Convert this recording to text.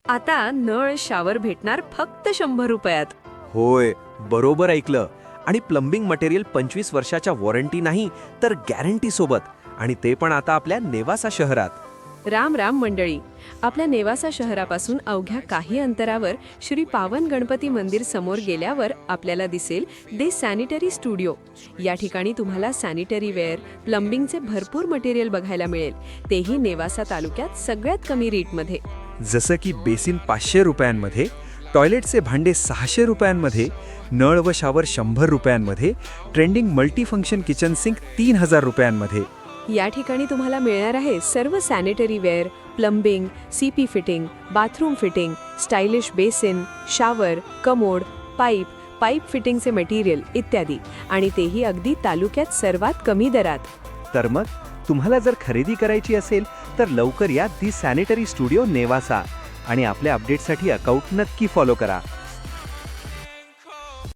आता नळ शावर भेटणार फक्त 100 रुपयात. होय, बरोबर ऐकलं. आणि प्लंबिंग मटेरियल 25 वर्षाच्या वॉरंटी नाही तर गॅरंटी सोबत, आणि ते पण आता आपल्या नेवासा शहरात. राम राम मंडळी. आपल्या नेवासा शहरापासून अवघ्या काही अंतरावर श्री पावन गणपती मंदिर समोर गेल्यावर आपल्याला दिसेल दे सॅनिटरी स्टुडिओ. या ठिकाणी तुम्हाला सॅनिटरी वेअर, प्लंबिंगचे भरपूर मटेरियल बघायला मिळेल, तेही नेवासा तालुक्यात सगळ्यात कमी रेटमध्ये. जसं की बेसिन 500 रुपयांमध्ये, टॉयलेटचे भांडे 600 रुपयांमध्ये, नळ व शावर 100 रुपयांमध्ये, ट्रेंडिंग मल्टीफंक्शन किचन सिंक 3000 रुपयांमध्ये. या ठिकाणी तुम्हाला मिळणार आहे सर्व sanitary ware, plumbing, CP fitting, bathroom fitting, stylish basin, shower, commode, pipe फिटिंगचे मटेरियल इत्यादी, आणि तेही अगदी तालुक्यात सर्वात कमी दरात. तर मग तुम्हाला जर खरेदी करायची असेल तर लवकर या दी सॅनिटरी स्टुडिओ नेवासा, आणि आपल्या अपडेटसाठी अकाउंट नक्की फॉलो करा.